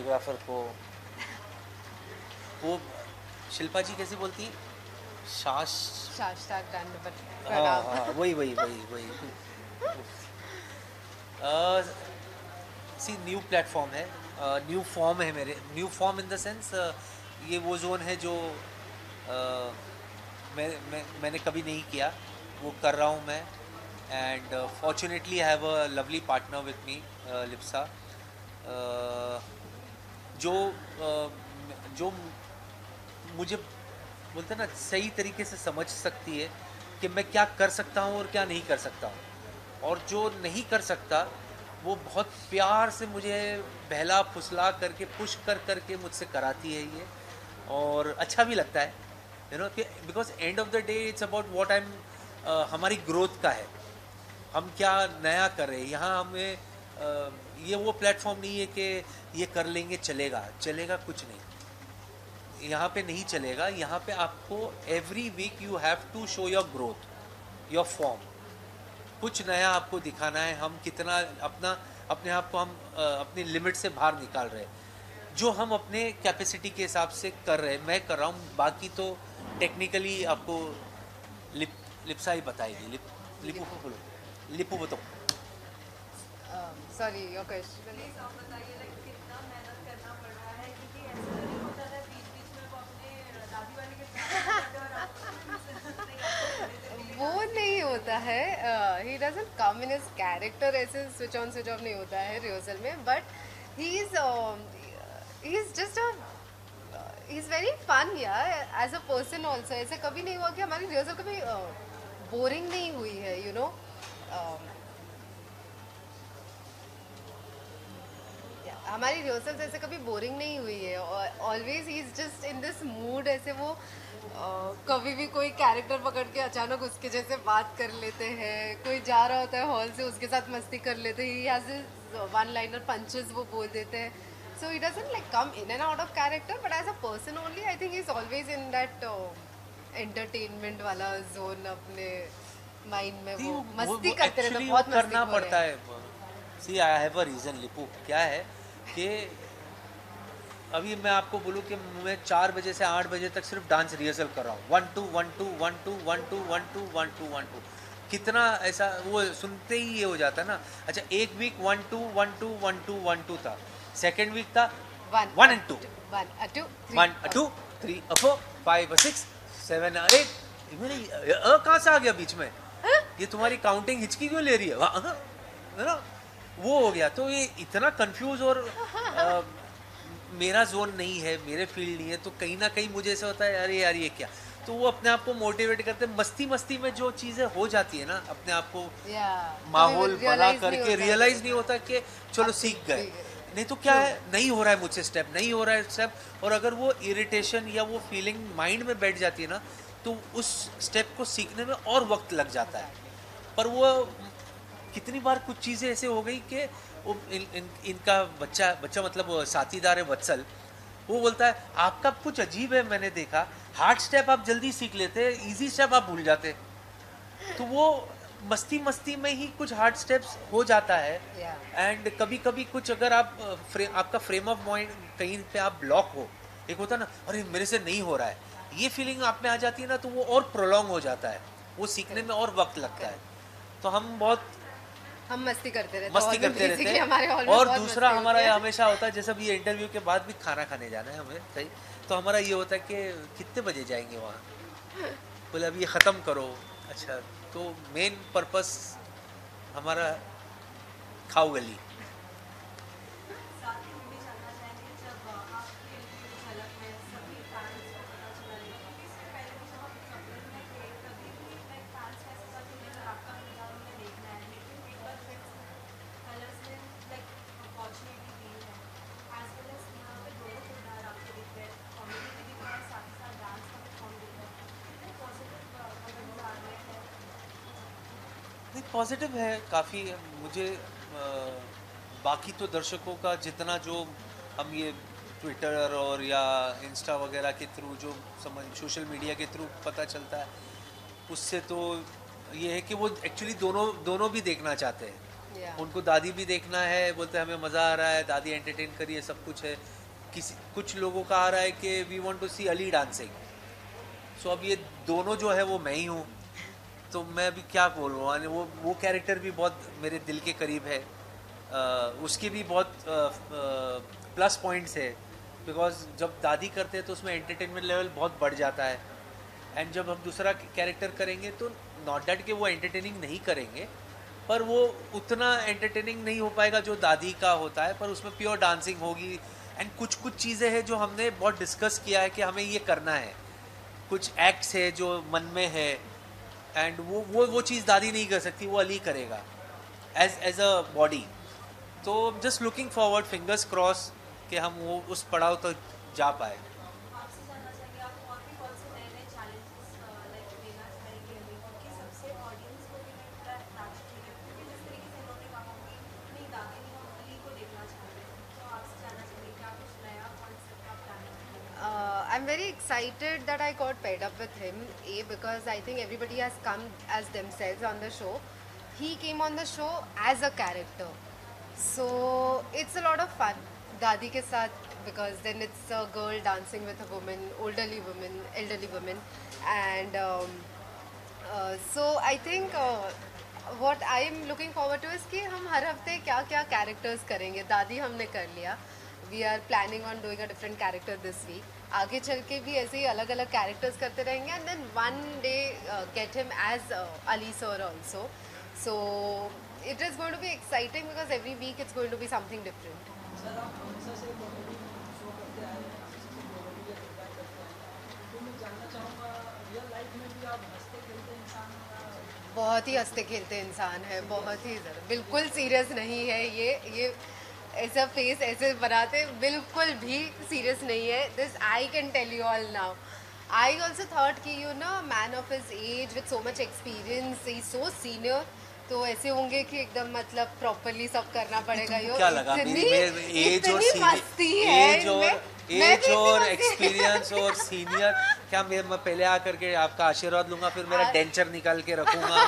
Choreographer को, वो शिल्पा जी कैसे बोलती हैं, शाश, शाश्टाक दंडवत हाँ प्रणाम। हाँ वही वही वही वही। सी न्यू प्लेटफॉर्म है, न्यू फॉर्म है मेरे, new form in the sense ये वो जोन है जो मैंने कभी नहीं किया, वो कर रहा हूँ मैं। And fortunately I have a lovely partner with me, Lipsa, जो जो मुझे बोलते हैं ना सही तरीके से समझ सकती है कि मैं क्या कर सकता हूँ और क्या नहीं कर सकता हूँ, और जो नहीं कर सकता वो बहुत प्यार से मुझे बहला फुसला करके पुश कर करके मुझसे कराती है ये, और अच्छा भी लगता है, you know, because end of the day it's about what I am, हमारी ग्रोथ का है, हम क्या नया कर रहे हैं यहाँ। हमें ये वो प्लेटफॉर्म नहीं है कि ये कर लेंगे चलेगा, चलेगा कुछ नहीं, यहाँ पे नहीं चलेगा। यहाँ पे आपको every week you have to show your growth, your form, कुछ नया आपको दिखाना है, हम कितना अपना अपने आप को हम अपनी लिमिट से बाहर निकाल रहे हैं, जो हम अपने कैपेसिटी के हिसाब से कर रहे हैं, मैं कर रहा हूँ, बाकी तो टेक्निकली आपको लिप्सा ही बताएगी। लिपू बोलो, लिपू बताओ। Sorry your question. प्लीज आप बताइए लाइक कितना मेहनत करना पड़ रहा है, क्योंकि ऐसा तो नहीं होता था बीच बीच में वो अपने दादी वाले के साथ जाते और आपको नहीं आते वो नहीं होता है, he doesn't come in his character, ऐसे स्विच ऑन स्विच ऑफ नहीं होता है रिहर्सल में, but he is just a he is very fun यार एज अ पर्सन ऑल्सो। ऐसे कभी नहीं हुआ कि हमारी रिहर्सल कभी बोरिंग नहीं हुई है, यू नो। हमारी रिहर्सल्स ऐसे कभी बोरिंग नहीं हुई है, always he is just in this mood, ऐसे वो कभी भी कोई कैरेक्टर पकड़ के अचानक उसके जैसे बात कर लेते हैं, कोई जा रहा होता है हॉल से उसके साथ मस्ती कर लेते हैं, he has one liner punches वो बोल देते हैं, so he doesn't like come in and out of character, but as a person only I think he is always in that entertainment वाला जोन, अपने माइंड में वो मस्ती करते रहते, एक्चुअली वो बहुत करना मस्ती पड़ता है। See I have a reason Lipu, क्या है कि अभी मैं आपको बोलूँ कि मैं 4 बजे से 8 बजे तक सिर्फ डांस रिहर्सल कर रहा हूँ, 1 2 1 2 1 2 1 2 1 2 1 2 1 2, कितना ऐसा वो सुनते ही ये हो जाता है ना। अच्छा, एक वीक 1 2 1 2 1 2 1 2 था, सेकेंड वीक था 1 and 2 1 2 3 4 5 6 7 8, मेरी कहाँ से आ गया बीच में, ये तुम्हारी काउंटिंग हिचकी क्यों ले रही है ना, वो हो गया। तो ये इतना कंफ्यूज, और मेरा जोन नहीं है, मेरे फील्ड नहीं है, तो कहीं ना कहीं मुझे ऐसा होता है अरे यार ये क्या, तो वो अपने आप को मोटिवेट करते हैं, मस्ती मस्ती में जो चीज़ें हो जाती है ना, अपने आप को माहौल बना करके रियलाइज नहीं होता कि चलो सीख गए, नहीं तो क्या है, नहीं हो रहा है मुझसे स्टेप, नहीं हो रहा है स्टेप, और अगर वो इरिटेशन या वो फीलिंग माइंड में बैठ जाती है ना, तो उस स्टेप को सीखने में और वक्त लग जाता है। पर वो कितनी बार कुछ चीज़ें ऐसे हो गई कि वो इनका बच्चा मतलब वो साथीदार है वत्सल, वो बोलता है आपका कुछ अजीब है, मैंने देखा हार्ड स्टेप आप जल्दी सीख लेते हैं, इजी स्टेप आप भूल जाते, तो वो मस्ती मस्ती में ही कुछ हार्ड स्टेप्स हो जाता है। एंड कभी कभी कुछ अगर आप आपका फ्रेम ऑफ माइंड कहीं पे आप ब्लॉक हो, एक होता है ना अरे मेरे से नहीं हो रहा है, ये फीलिंग आप में आ जाती है ना, तो वो और प्रोलॉन्ग हो जाता है, वो सीखने में और वक्त लगता है। तो हम मस्ती करते रहते हैं। और दूसरा हमारा ये हमेशा होता है, जैसे ये इंटरव्यू के बाद भी खाना खाने जाना है हमें कहीं, तो हमारा ये होता है कि कितने बजे जाएंगे वहाँ, बोले अब ये ख़त्म करो। अच्छा, तो मेन पर्पस हमारा खाओ गली। पॉजिटिव है काफ़ी मुझे, बाकी तो दर्शकों का जितना जो हम ये ट्विटर और या इंस्टा वगैरह के थ्रू जो समझ सोशल मीडिया के थ्रू पता चलता है, उससे तो ये है कि वो एक्चुअली दोनों भी देखना चाहते हैं। उनको दादी भी देखना है, बोलते हैं हमें मज़ा आ रहा है, दादी एंटरटेन करिए, सब कुछ है, कुछ लोगों का आ रहा है कि we want to see Ali dancing. So अब ये दोनों जो है वो मैं ही हूँ, तो मैं अभी क्या बोलूँ, वो कैरेक्टर भी बहुत मेरे दिल के करीब है। उसके भी बहुत प्लस पॉइंट्स है, बिकॉज जब दादी करते हैं तो उसमें एंटरटेनमेंट लेवल बहुत बढ़ जाता है। एंड जब हम दूसरा कैरेक्टर करेंगे तो नॉट डैट कि वो एंटरटेनिंग नहीं करेंगे, पर वो उतना एंटरटेनिंग नहीं हो पाएगा जो दादी का होता है, पर उसमें प्योर डांसिंग होगी। एंड कुछ कुछ चीज़ें हैं जो हमने बहुत डिस्कस किया है कि हमें ये करना है, कुछ एक्ट्स है जो मन में है, एंड वो चीज़ दादी नहीं कर सकती, वो अली करेगा एज अ बॉडी। तो just looking forward, fingers cross कि हम वो उस पड़ाव तक जा पाए। आपसे जानना चाहेंगे आप और भी कौन से नए नए चैलेंजेस लाइक लेना चाहेंगे अभी और कि सबसे ऑडियंस को भी लगता है अट्रैक्ट करें, क्योंकि जिस तरीके से इन्होंने कहा कि नहीं दादी नहीं हम अली को देखना चाहते हैं, तो आपसे जानना चाहेंगे क्या कुछ नया कॉन्सेप्ट आप प्लान करेंगे? I'm very excited that I got paired up with him. A, because I think everybody has come as themselves on the show. He came on the show as a character, so it's a lot of fun. Dadi ke sath, because then it's a girl dancing with a woman, elderly woman, and so I think what I am looking forward to is कि हम हर हफ्ते क्या क्या characters करेंगे. दादी हमने कर लिया. We are planning on doing a different character this week. आगे चल के भी ऐसे ही अलग अलग characters करते रहेंगे, and then one day get him as Ali sir also. So it is going to be exciting because every week it's going to be something different. Sir आप हमेशा से कॉमेडी शो करते आए हैं, हमेशा से कॉमेडी का किरदार करते आए हैं, तो मैं जानना चाहूँगा रियल लाइफ में भी आप हंसते खेलते इंसान हैं? बहुत ही हंसते खेलते इंसान है, बहुत ही ज़्यादा, बिल्कुल सीरियस नहीं है ये ऐसा फेस ऐसे बनाते, बिल्कुल भी सीरियस नहीं है. This I can tell you all now. I also thought कि you know man of his age with so much experience, he so senior, तो ऐसे होंगे कि एकदम मतलब प्रॉपरली सब करना पड़ेगा. यो क्या लगा एज और एक्सपीरियंस और सीनियर, क्या मैं पहले आकर के आपका आशीर्वाद लूंगा, फिर मेरा डेंचर निकाल के रखूंगा.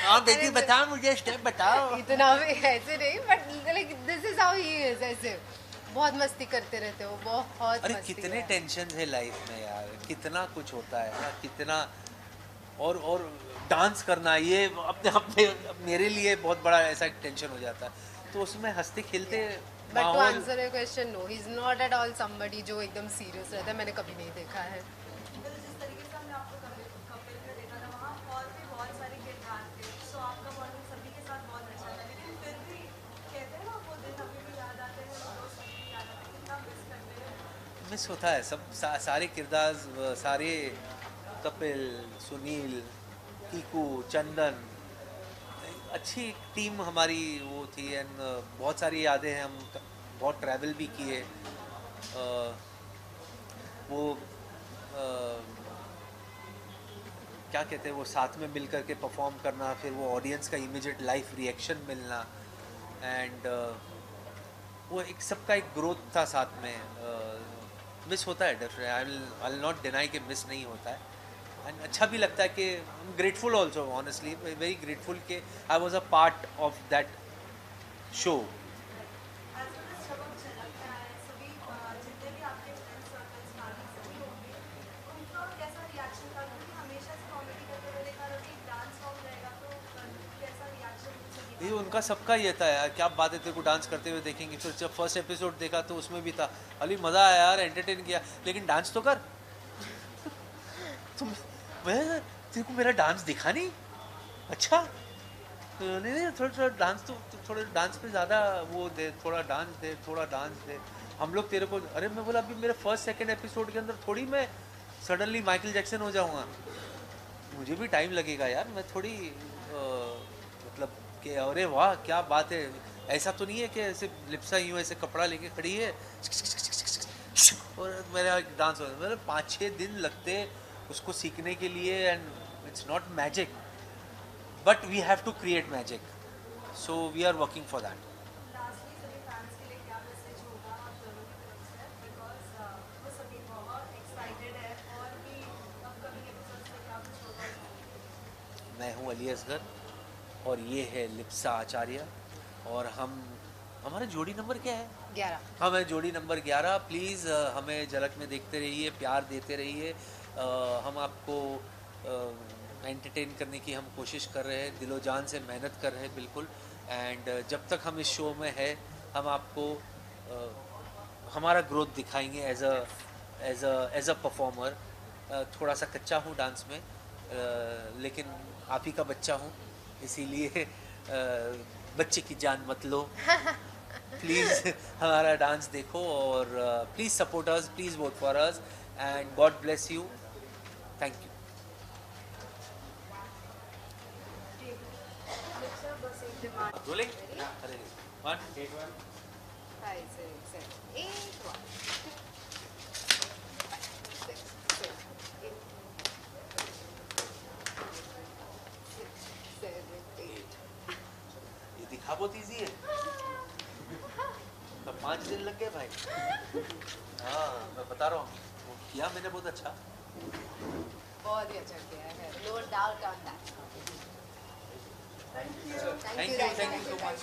आप बेटी बताओ, मुझे स्टेप बताओ. इतना भी ऐसे नहीं, but like this is how he is. ऐसे बहुत मस्ती करते रहते हो, बहुत. अरे कितने टेंशन है लाइफ में यार, कितना कुछ होता है ना, कितना. और डांस करना ये अपने अपने मेरे लिए बहुत बड़ा ऐसा टेंशन हो जाता है, तो उसमें हंसते खेलते. But to answer your question, no, he is not at all somebody जो एकदम सीरियस रहता है. मैंने कभी नहीं देखा है. तो जिस तरीके से हमने आपको कपिल में देखा था, वहाँ और भी बहुत सारे किरदार थे, सो आपका बॉन्डिंग सभी के साथ बहुत अच्छा था, लेकिन फिर भी कहते हैं ना वो दिन अभी भी याद आते हैं, वो दोस्त अभी भी याद आते हैं, कितना मिस करते हैं. मिस होता है सब. सारे किरदार, सारे कपिल, सुनील, कीकू, चंदन, अच्छी टीम हमारी वो थी. एंड बहुत सारी यादें हैं, हम बहुत ट्रैवल भी किए. वो क्या कहते हैं, वो साथ में मिल कर के परफॉर्म करना, फिर वो ऑडियंस का इमीडिएट लाइव रिएक्शन मिलना, एंड वो एक सबका एक ग्रोथ था साथ में. मिस होता है definitely, I will not deny कि मिस नहीं होता है. एंड अच्छा भी लगता है कि grateful also, honestly very grateful कि I was a part of that show. आज तो जब हम चलते हैं सभी जितने भी आपके फ्रेंड सर्कल्स बाकी सभी होंगे, उनका कैसा रिएक्शन था, क्योंकि हमेशा से कॉमेडी करते हुए देखा, अभी डांस फॉर्म रहेगा तो कैसा रिएक्शन सभी ये उनका सबका ये था यार, क्या बात है, तेरे को डांस करते हुए देखेंगे. फिर जब फर्स्ट एपिसोड देखा तो उसमें भी था, अली मज़ा आया यार, एंटरटेन किया, लेकिन डांस तो कर. तुम तेरे को मेरा डांस दिखा नहीं? अच्छा नहीं, थोड़ा डांस तो थोड़ा डांस पे ज़्यादा वो दे, थोड़ा डांस दे. हम लोग तेरे को, अरे मैं बोला अभी मेरे फर्स्ट सेकंड एपिसोड के अंदर थोड़ी मैं सडनली माइकल जैक्सन हो जाऊँगा. मुझे भी टाइम लगेगा यार, मैं थोड़ी मतलब कि अरे वाह क्या बात है, ऐसा तो नहीं है कि ऐसे लिप्सा यूँ ऐसे कपड़ा लेके खड़ी है और मेरा डांस हो. मतलब 5-6 दिन लगते उसको सीखने के लिए, and it's not magic, but we have to create magic, so we are working for that. Lastly सभी फैंस के लिए क्या मैसेज होगा आप दोनों की तरफ से, बिकॉज वो सभी बहुत एक्साइटेड है और भी अपकमिंग एपिसोड्स में क्या कुछ होगा. मैं हूँ अली असगर और ये है लिप्सा आचार्य, और हम हमारा जोड़ी नंबर क्या है? 11। हमें जोड़ी नंबर 11। प्लीज़ हमें झलक में देखते रहिए, प्यार देते रहिए। हम आपको एंटरटेन करने की हम कोशिश कर रहे हैं, दिलो जान से मेहनत कर रहे हैं बिल्कुल। एंड जब तक हम इस शो में है, हम आपको हमारा ग्रोथ दिखाएंगे एज अ परफॉर्मर। थोड़ा सा कच्चा हूँ डांस में, लेकिन आप ही का बच्चा हूँ, इसीलिए बच्चे की जान मत लो। प्लीज़ हमारा डांस देखो और please support us, please vote for us and God bless you. Thank you. Rolling. अरे 1 8 1 5 6 7 8 1 6 7 8 6 7 8। ये दिखा बहुत इजी है। तो 5 दिन लग गए भाई। हाँ मैं बता रहा हूँ, वो किया मैंने बहुत अच्छा। बहुत ही अच्छा किया है, no doubt on that. Thank you so much.